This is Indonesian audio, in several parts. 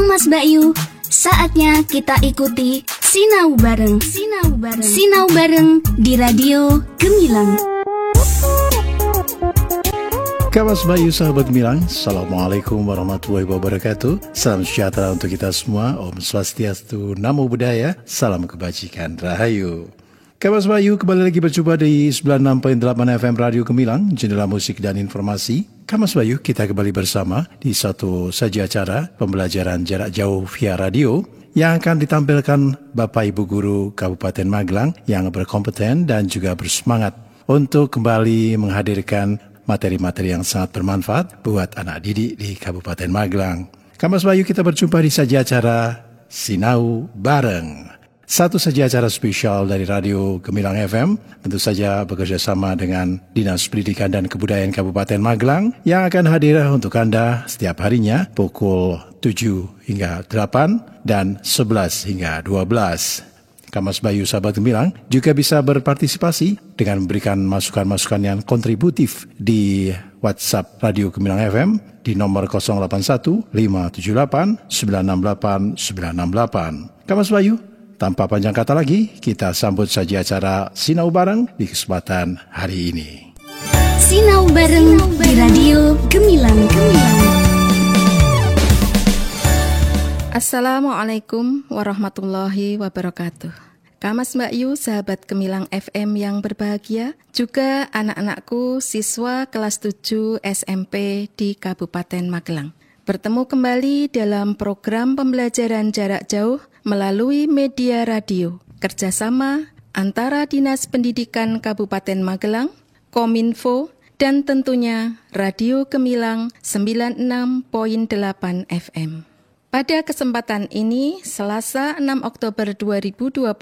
Mas Bayu, saatnya kita ikuti Sinau Bareng. Sinau Bareng di Radio Gemilang. Kamas Bayu, sahabat Gemilang, Assalamualaikum warahmatullahi wabarakatuh. Salam sejahtera untuk kita semua. Om Swastiastu, Namo Buddhaya, salam kebajikan, Rahayu. Kamas Bayu kembali lagi berjumpa di 96.8 FM Radio Gemilang, jendela musik dan informasi. Kamas Bayu, kita kembali bersama di satu saja acara pembelajaran jarak jauh via radio yang akan ditampilkan Bapak Ibu Guru Kabupaten Magelang yang berkompeten dan juga bersemangat untuk kembali menghadirkan materi-materi yang sangat bermanfaat buat anak didik di Kabupaten Magelang. Kamas Bayu, kita berjumpa di saja acara Sinau Bareng. Satu saja acara spesial dari Radio Gemilang FM, tentu saja bekerja sama dengan Dinas Pendidikan dan Kebudayaan Kabupaten Magelang yang akan hadir untuk Anda setiap harinya pukul 7 hingga 8 dan 11 hingga 12. Kamas Bayu, sahabat Gemilang, juga bisa berpartisipasi dengan memberikan masukan-masukan yang kontributif di WhatsApp Radio Gemilang FM di nomor 081 578 968 968. Kamas Bayu, tanpa panjang kata lagi, kita sambut saja acara Sinau Bareng di kesempatan hari ini. Sinau Bareng di Radio Gemilang. Assalamualaikum warahmatullahi wabarakatuh. Kamas Mbak Yu, sahabat Gemilang FM yang berbahagia, juga anak-anakku siswa kelas 7 SMP di Kabupaten Magelang. Bertemu kembali dalam program pembelajaran jarak jauh melalui media radio, kerjasama antara Dinas Pendidikan Kabupaten Magelang, Kominfo, dan tentunya Radio Gemilang 96.8 FM. Pada kesempatan ini, Selasa 6 Oktober 2020,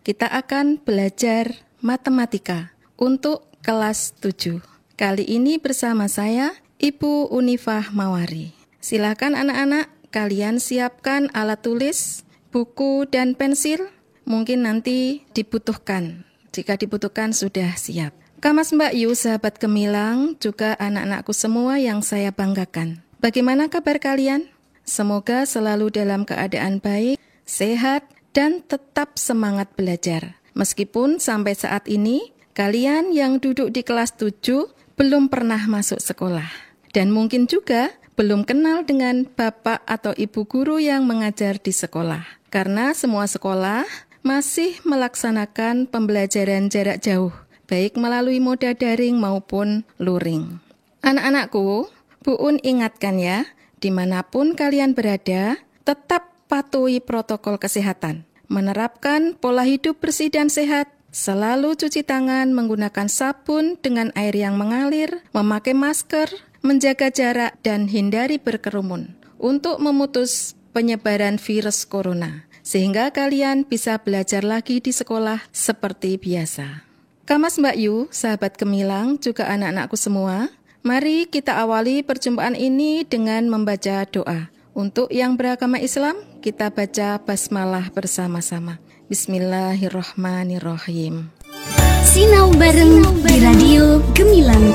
kita akan belajar matematika untuk kelas 7. Kali ini bersama saya, Ibu Unifah Mawari. Silakan anak-anak, kalian siapkan alat tulis, buku dan pensil. Mungkin nanti dibutuhkan. Jika dibutuhkan sudah siap. Kamas Mbak Yu, sahabat Gemilang, juga anak-anakku semua yang saya banggakan. Bagaimana kabar kalian? Semoga selalu dalam keadaan baik, sehat, dan tetap semangat belajar. Meskipun sampai saat ini, kalian yang duduk di kelas 7 belum pernah masuk sekolah. Dan mungkin juga belum kenal dengan bapak atau ibu guru yang mengajar di sekolah. Karena semua sekolah masih melaksanakan pembelajaran jarak jauh, baik melalui moda daring maupun luring. Anak-anakku, Bu Un ingatkan ya, dimanapun kalian berada, tetap patuhi protokol kesehatan. Menerapkan pola hidup bersih dan sehat, selalu cuci tangan menggunakan sabun dengan air yang mengalir, memakai masker, menjaga jarak, dan hindari berkerumun untuk memutus penyebaran virus corona, sehingga kalian bisa belajar lagi di sekolah seperti biasa. Kamas Mbak Yu, sahabat Gemilang, juga anak-anakku semua, mari kita awali perjumpaan ini dengan membaca doa. Untuk yang beragama Islam, kita baca basmalah bersama-sama. Bismillahirrahmanirrahim. Sinau Bareng di Radio Gemilang.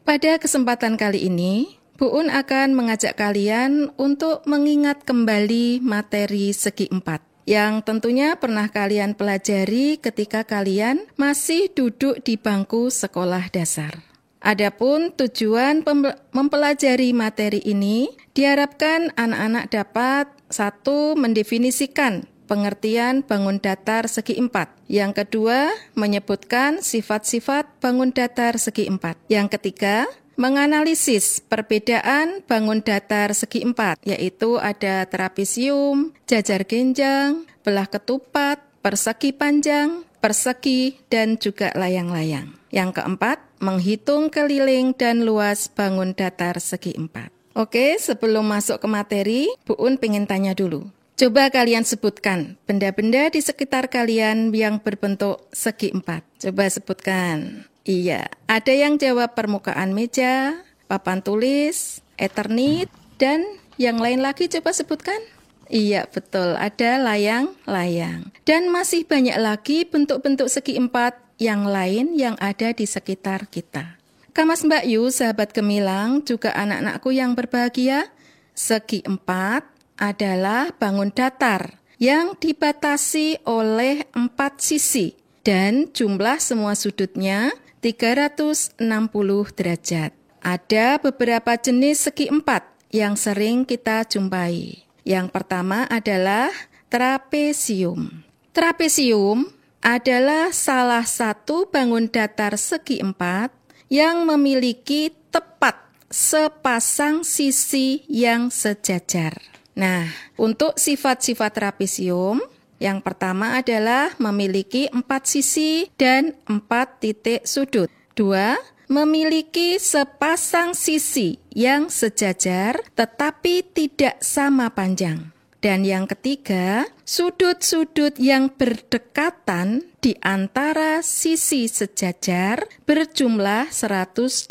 Pada kesempatan kali ini, Bu Un akan mengajak kalian untuk mengingat kembali materi segi 4 yang tentunya pernah kalian pelajari ketika kalian masih duduk di bangku sekolah dasar. Adapun tujuan mempelajari materi ini diharapkan anak-anak dapat 1. Mendefinisikan pengertian bangun datar segi 4. Yang kedua, menyebutkan sifat-sifat bangun datar segi 4. Yang ketiga, menganalisis perbedaan bangun datar segi 4, yaitu ada trapesium, jajar genjang, belah ketupat, persegi panjang, persegi, dan juga layang-layang. Yang keempat, menghitung keliling dan luas bangun datar segi 4. Oke, sebelum masuk ke materi, Bu Un pengen tanya dulu. Coba kalian sebutkan benda-benda di sekitar kalian yang berbentuk segi 4. Coba sebutkan. Iya, ada yang jawab permukaan meja, papan tulis, Eternit, dan yang lain lagi coba sebutkan. Iya, betul, ada layang-layang. Dan masih banyak lagi bentuk-bentuk segi 4 yang lain yang ada di sekitar kita. Kamas Mbak Yu, sahabat gemilang, juga anak-anakku yang berbahagia, segi 4 adalah bangun datar yang dibatasi oleh 4 sisi dan jumlah semua sudutnya 360 derajat. Ada beberapa jenis segi 4 yang sering kita jumpai. Yang pertama adalah trapesium. Trapesium adalah salah satu bangun datar segi 4 yang memiliki tepat sepasang sisi yang sejajar. Nah, untuk sifat-sifat trapesium, yang pertama adalah memiliki 4 sisi dan 4 titik sudut. 2, memiliki sepasang sisi yang sejajar tetapi tidak sama panjang. Dan yang ketiga, sudut-sudut yang berdekatan di antara sisi sejajar berjumlah 180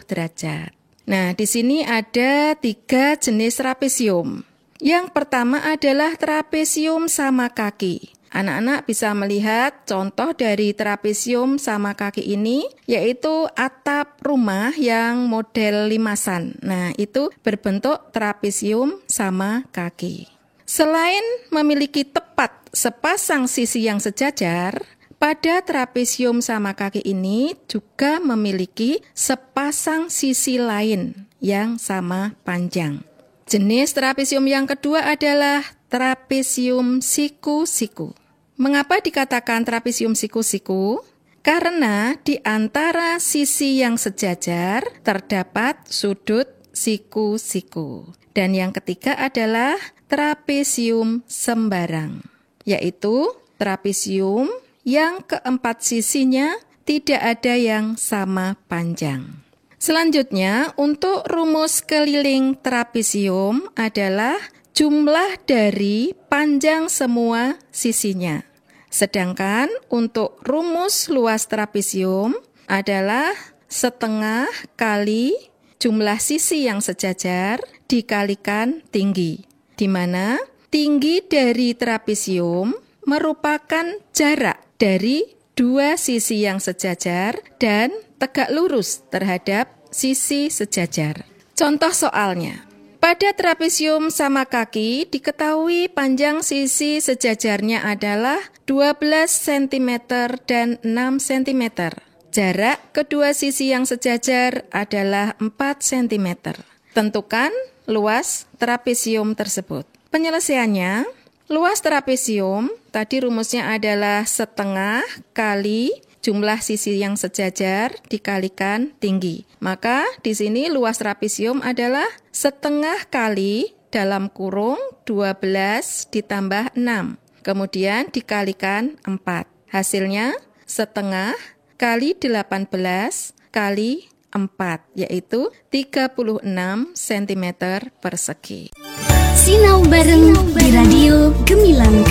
derajat. Nah, di sini ada 3 jenis trapesium. Yang pertama adalah trapesium sama kaki. Anak-anak bisa melihat contoh dari trapesium sama kaki ini, yaitu atap rumah yang model limasan. Nah, itu berbentuk trapesium sama kaki. Selain memiliki tepat sepasang sisi yang sejajar, pada trapesium sama kaki ini juga memiliki sepasang sisi lain yang sama panjang. Jenis trapesium yang kedua adalah trapesium siku-siku. Mengapa dikatakan trapesium siku-siku? Karena di antara sisi yang sejajar terdapat sudut siku-siku. Dan yang ketiga adalah trapesium sembarang, yaitu trapesium yang keempat sisinya tidak ada yang sama panjang. Selanjutnya, untuk rumus keliling trapesium adalah jumlah dari panjang semua sisinya. Sedangkan untuk rumus luas trapesium adalah setengah kali jumlah sisi yang sejajar dikalikan tinggi, di mana tinggi dari trapesium merupakan jarak dari 2 sisi yang sejajar dan tegak lurus terhadap sisi sejajar. Contoh soalnya. Pada trapesium sama kaki diketahui panjang sisi sejajarnya adalah 12 cm dan 6 cm. Jarak kedua sisi yang sejajar adalah 4 cm. Tentukan luas trapesium tersebut. Penyelesaiannya, luas trapesium tadi rumusnya adalah setengah kali jumlah sisi yang sejajar dikalikan tinggi. Maka di sini luas trapesium adalah setengah kali dalam kurung 12 ditambah 6. Kemudian dikalikan 4. Hasilnya setengah kali 18 kali 4, yaitu 36 cm persegi. Sinau bareng di Radio Gemilang.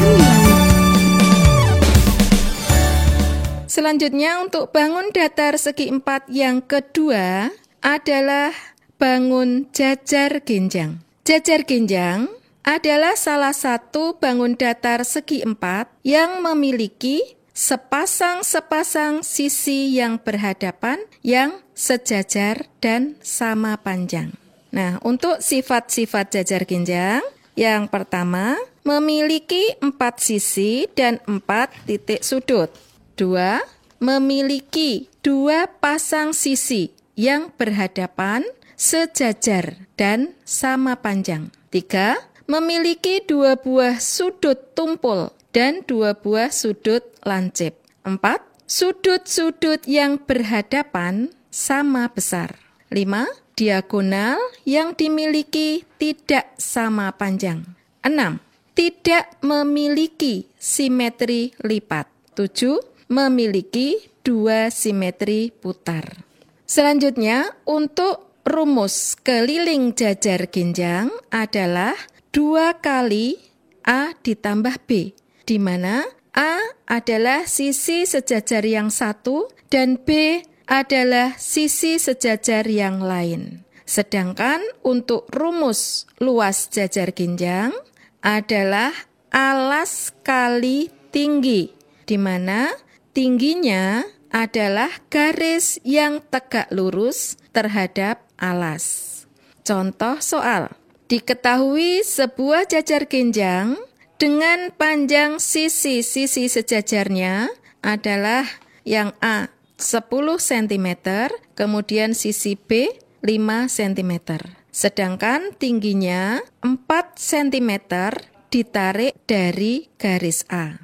Selanjutnya untuk bangun datar segi 4 yang kedua adalah bangun jajar genjang. Jajar genjang adalah salah satu bangun datar segi 4 yang memiliki sepasang sisi yang berhadapan yang sejajar dan sama panjang. Nah, untuk sifat-sifat jajar genjang, yang pertama memiliki 4 sisi dan 4 titik sudut. 2. Memiliki 2 pasang sisi yang berhadapan, sejajar, dan sama panjang. 3. Memiliki 2 buah sudut tumpul dan 2 buah sudut lancip. 4. Sudut-sudut yang berhadapan sama besar. 5. Diagonal yang dimiliki tidak sama panjang. 6. Tidak memiliki simetri lipat. 7. Memiliki 2 simetri putar. Selanjutnya, untuk rumus keliling jajar genjang adalah 2 kali A ditambah B, di mana A adalah sisi sejajar yang satu dan B adalah sisi sejajar yang lain. Sedangkan untuk rumus luas jajar genjang adalah alas kali tinggi, di mana tingginya adalah garis yang tegak lurus terhadap alas. Contoh soal. Diketahui sebuah jajar genjang dengan panjang sisi-sisi sejajarnya adalah yang A 10 cm, kemudian sisi B 5 cm. Sedangkan tingginya 4 cm ditarik dari garis A.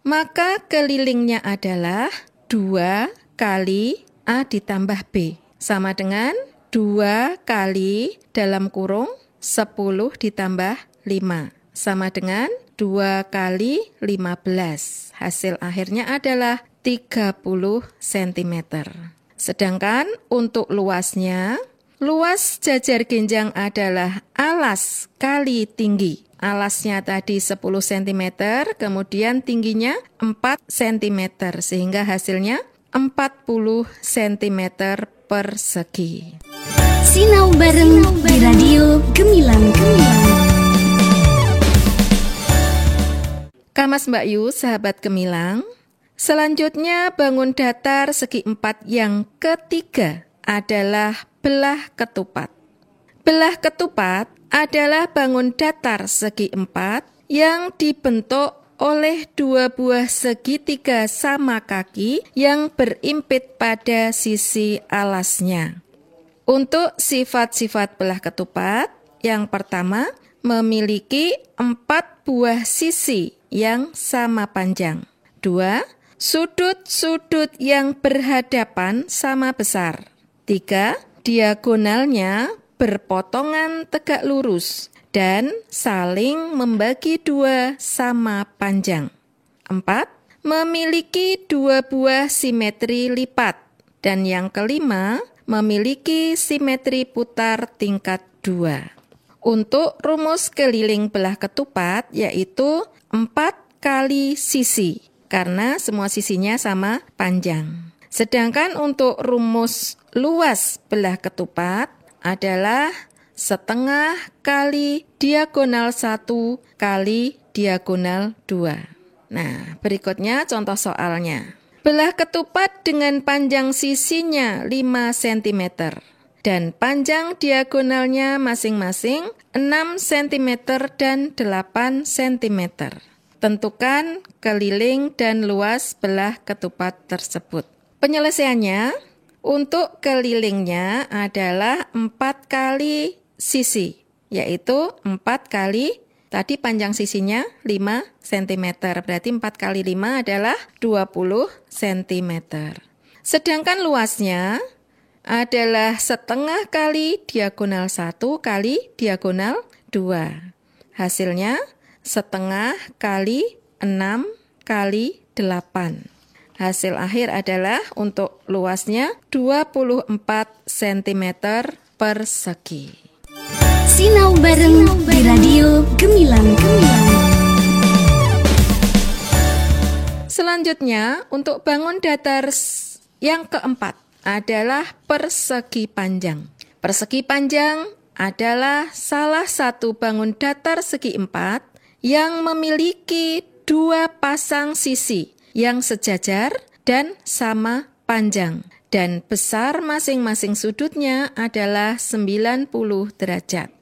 Maka kelilingnya adalah 2 kali A ditambah B. Sama dengan 2 kali dalam kurung 10 ditambah 5. Sama dengan 2 kali 15. Hasil akhirnya adalah 30 cm. Sedangkan untuk luasnya, luas jajar genjang adalah alas kali tinggi. Alasnya tadi 10 cm, kemudian tingginya 4 cm, sehingga hasilnya 40 cm persegi. Sinau bareng di Radio Gemilang. Kamas Mbak Yu, sahabat Gemilang. Selanjutnya bangun datar segi 4 yang ketiga adalah belah ketupat. Belah ketupat adalah bangun datar segi 4 yang dibentuk oleh 2 buah segitiga sama kaki yang berimpit pada sisi alasnya. Untuk sifat-sifat belah ketupat, yang pertama memiliki 4 buah sisi yang sama panjang. 2. Sudut-sudut yang berhadapan sama besar. 3. Diagonalnya berpotongan tegak lurus dan saling membagi 2 sama panjang. 4. Memiliki 2 buah simetri lipat. Dan yang kelima, memiliki simetri putar tingkat 2. Untuk rumus keliling belah ketupat yaitu 4 kali sisi, karena semua sisinya sama panjang. Sedangkan untuk rumus luas belah ketupat adalah setengah kali diagonal 1 kali diagonal 2. Nah, berikutnya contoh soalnya. Belah ketupat dengan panjang sisinya 5 cm dan panjang diagonalnya masing-masing 6 cm dan 8 cm. Tentukan keliling dan luas belah ketupat tersebut. Penyelesaiannya, untuk kelilingnya adalah 4 kali sisi, yaitu 4 kali, tadi panjang sisinya 5 cm, berarti 4 kali 5 adalah 20 cm. Sedangkan luasnya adalah setengah kali diagonal 1 kali diagonal 2. Hasilnya setengah kali 6 kali 8. Hasil akhir adalah untuk luasnya 24 cm persegi. Sinau bareng di Radio Gemilang. Selanjutnya, untuk bangun datar yang keempat adalah persegi panjang. Persegi panjang adalah salah satu bangun datar segi 4 yang memiliki 2 pasang sisi yang sejajar dan sama panjang, dan besar masing-masing sudutnya adalah 90 derajat.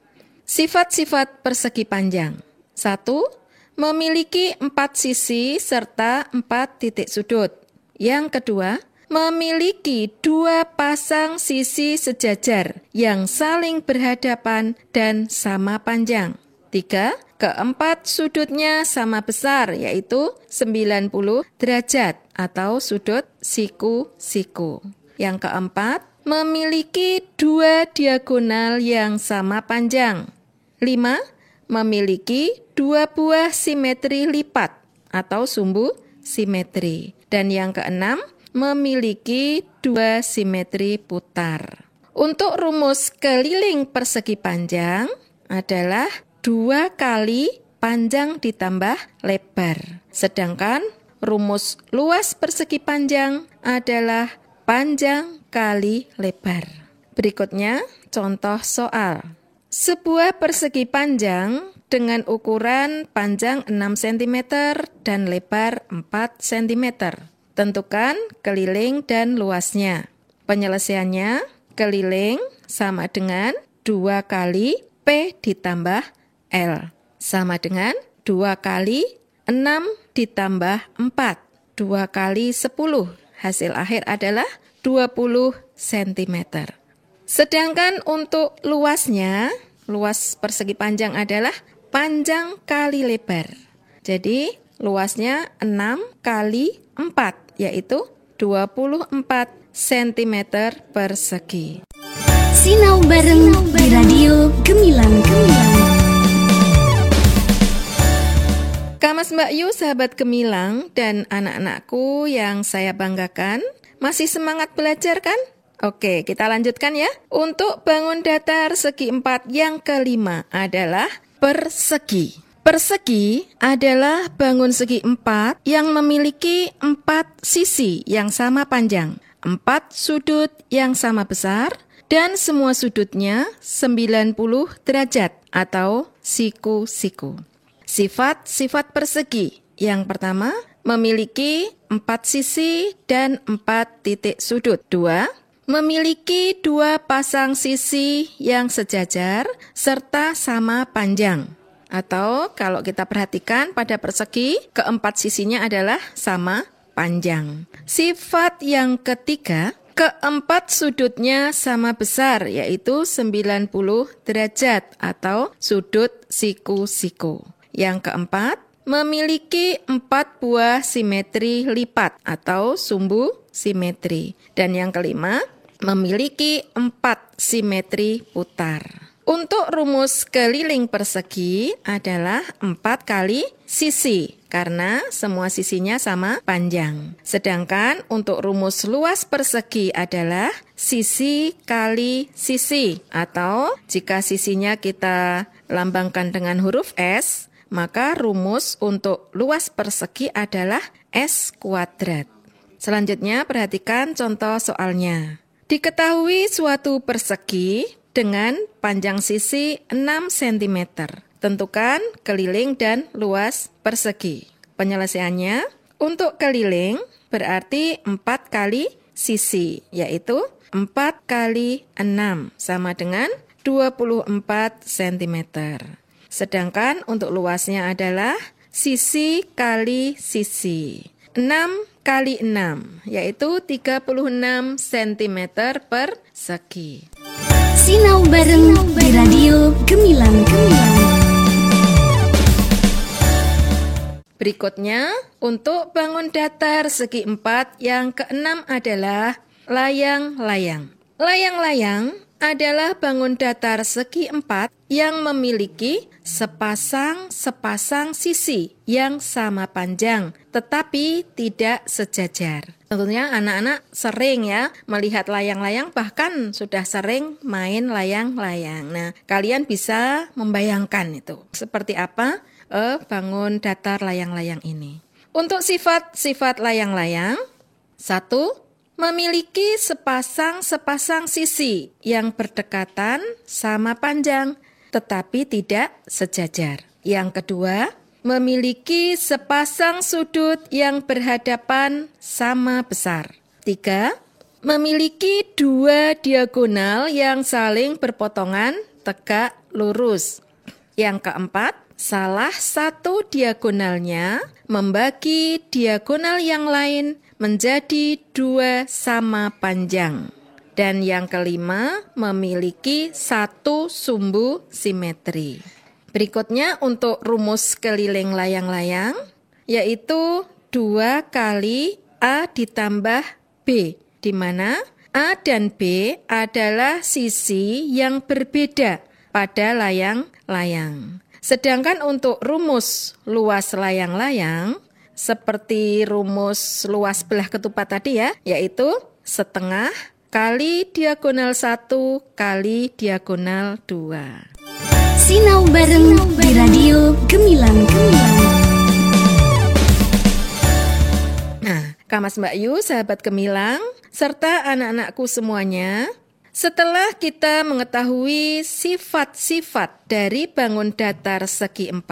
Sifat-sifat persegi panjang. 1. Memiliki 4 sisi serta 4 titik sudut. Yang kedua, memiliki 2 pasang sisi sejajar yang saling berhadapan dan sama panjang. 3. Keempat sudutnya sama besar, yaitu 90 derajat atau sudut siku-siku. Yang keempat, memiliki 2 diagonal yang sama panjang. 5. Memiliki 2 buah simetri lipat atau sumbu simetri. Dan yang keenam, memiliki 2 simetri putar. Untuk rumus keliling persegi panjang adalah 2 kali panjang ditambah lebar. Sedangkan rumus luas persegi panjang adalah panjang kali lebar. Berikutnya contoh soal. Sebuah persegi panjang dengan ukuran panjang 6 cm dan lebar 4 cm Tentukan keliling dan luasnya. Penyelesaiannya, keliling sama dengan 2 kali P ditambah L. Sama dengan 2 kali 6 ditambah 4. 2 kali 10. Hasil akhir adalah 20 cm. Sedangkan untuk luasnya, luas persegi panjang adalah panjang kali lebar. Jadi luasnya 6 kali 4, yaitu 24 cm persegi. Sinau bareng di Radio Gemilang. Kamas Mbak Yu, sahabat Gemilang, dan anak-anakku yang saya banggakan, masih semangat belajar kan? Oke, kita lanjutkan ya. Untuk bangun datar segi 4 yang kelima adalah persegi. Persegi adalah bangun segi 4 yang memiliki 4 sisi yang sama panjang, 4 sudut yang sama besar, dan semua sudutnya 90 derajat atau siku-siku. Sifat-sifat persegi. Yang pertama, memiliki 4 sisi dan 4 titik sudut. 2, memiliki 2 pasang sisi yang sejajar serta sama panjang. Atau kalau kita perhatikan pada persegi, keempat sisinya adalah sama panjang. Sifat yang ketiga, keempat sudutnya sama besar, yaitu 90 derajat atau sudut siku-siku. Yang keempat, memiliki 4 buah simetri lipat atau sumbu simetri. Dan yang kelima, memiliki 4 simetri putar. Untuk rumus keliling persegi adalah 4 kali sisi, karena semua sisinya sama panjang. Sedangkan untuk rumus luas persegi adalah sisi kali sisi, atau jika sisinya kita lambangkan dengan huruf S, maka rumus untuk luas persegi adalah S kuadrat. Selanjutnya perhatikan contoh soalnya. Diketahui suatu persegi dengan panjang sisi 6 cm. Tentukan keliling dan luas persegi. Penyelesaiannya, untuk keliling berarti 4 kali sisi, yaitu 4 kali 6 sama dengan 24 cm. Sedangkan untuk luasnya adalah sisi kali sisi. 6 kali 6, yaitu 36 cm persegi. Sinau bareng di Radio Gemilang. Berikutnya, untuk bangun datar segi 4 yang keenam adalah layang-layang. Layang-layang adalah bangun datar segi 4 yang memiliki sepasang sisi yang sama panjang, tetapi tidak sejajar. Tentunya anak-anak sering ya melihat layang-layang, bahkan sudah sering main layang-layang. Nah, kalian bisa membayangkan itu seperti apa bangun datar layang-layang ini. Untuk sifat-sifat layang-layang, 1, memiliki sepasang sisi yang berdekatan sama panjang, tetapi tidak sejajar. Yang kedua, memiliki sepasang sudut yang berhadapan sama besar. 3, memiliki 2 diagonal yang saling berpotongan tegak lurus. Yang keempat, salah satu diagonalnya membagi diagonal yang lain menjadi 2 sama panjang. Dan yang kelima, memiliki 1 sumbu simetri. Berikutnya untuk rumus keliling layang-layang, yaitu 2 kali A ditambah B, di mana A dan B adalah sisi yang berbeda pada layang-layang. Sedangkan untuk rumus luas layang-layang, seperti rumus luas belah ketupat tadi ya, yaitu setengah kali diagonal 1 kali diagonal 2. Sinau bareng di Radio Gemilang. Nah, Kamas Mbak Yu, sahabat Gemilang, serta anak-anakku semuanya, setelah kita mengetahui sifat-sifat dari bangun datar segi 4,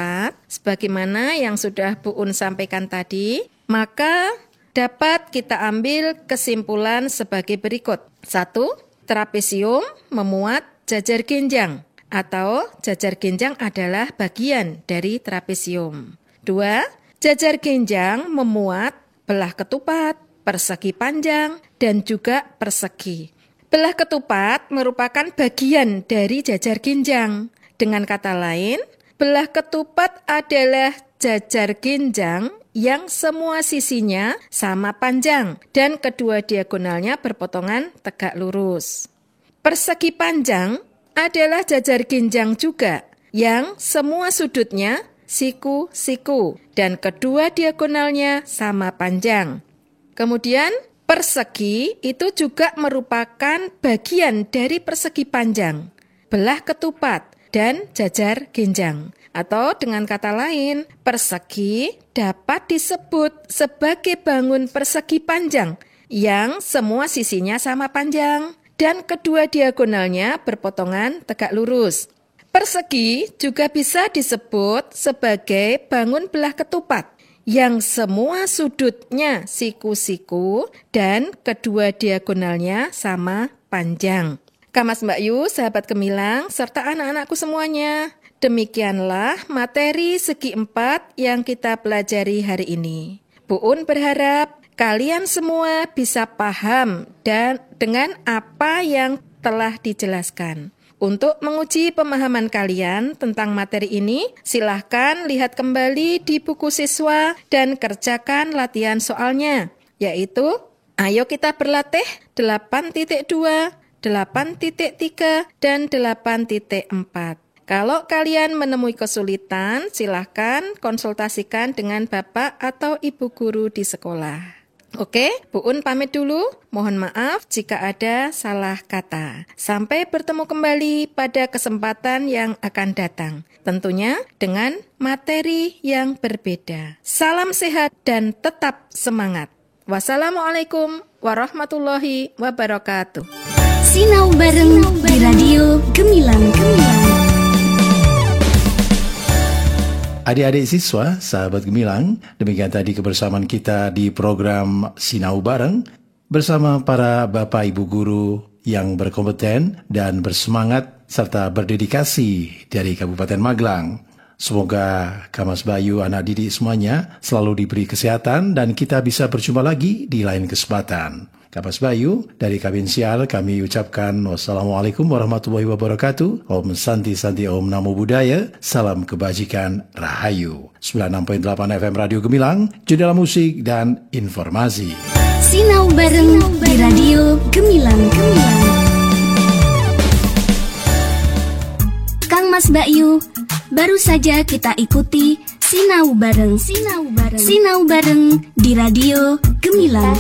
sebagaimana yang sudah Bu Un sampaikan tadi, maka dapat kita ambil kesimpulan sebagai berikut. 1. Trapesium memuat jajar ginjang atau jajar ginjang adalah bagian dari trapesium. 2. Jajar ginjang memuat belah ketupat, persegi panjang, dan juga persegi. Belah ketupat merupakan bagian dari jajar ginjang. Dengan kata lain, belah ketupat adalah jajar ginjang yang semua sisinya sama panjang dan kedua diagonalnya berpotongan tegak lurus. Persegi panjang adalah jajar ginjang juga yang semua sudutnya siku-siku dan kedua diagonalnya sama panjang. Kemudian persegi itu juga merupakan bagian dari persegi panjang, belah ketupat, dan jajar ginjang. Atau dengan kata lain, persegi dapat disebut sebagai bangun persegi panjang yang semua sisinya sama panjang dan kedua diagonalnya berpotongan tegak lurus. Persegi juga bisa disebut sebagai bangun belah ketupat yang semua sudutnya siku-siku dan kedua diagonalnya sama panjang. Kamas Mbak Yu, sahabat Gemilang, serta anak-anakku semuanya, demikianlah materi segi 4 yang kita pelajari hari ini. Bu Un berharap kalian semua bisa paham dan dengan apa yang telah dijelaskan. Untuk menguji pemahaman kalian tentang materi ini, silahkan lihat kembali di buku siswa dan kerjakan latihan soalnya, yaitu ayo kita berlatih 8.2, 8.3, dan 8.4. Kalau kalian menemui kesulitan, silahkan konsultasikan dengan Bapak atau Ibu guru di sekolah. Oke, Bu Un pamit dulu. Mohon maaf jika ada salah kata. Sampai bertemu kembali pada kesempatan yang akan datang. Tentunya dengan materi yang berbeda. Salam sehat dan tetap semangat. Wassalamualaikum warahmatullahi wabarakatuh. Sinau bareng di Radio Gemilang. Adik-adik siswa, sahabat Gemilang, demikian tadi kebersamaan kita di program Sinau Bareng bersama para Bapak Ibu Guru yang berkompeten dan bersemangat serta berdedikasi dari Kabupaten Magelang. Semoga Kamas Bayu, anak didik semuanya selalu diberi kesehatan dan kita bisa berjumpa lagi di lain kesempatan. Kamas Bayu, dari Kabin Sial kami ucapkan wassalamualaikum warahmatullahi wabarakatuh. Om Santi Santi Om Namo Buddhaya. Salam kebajikan Rahayu. 96.8 FM Radio Gemilang, jendela musik dan informasi. Sinau bareng di Radio Gemilang. Kang Mas Bayu, baru saja kita ikuti Sinau bareng di Radio Gemilang.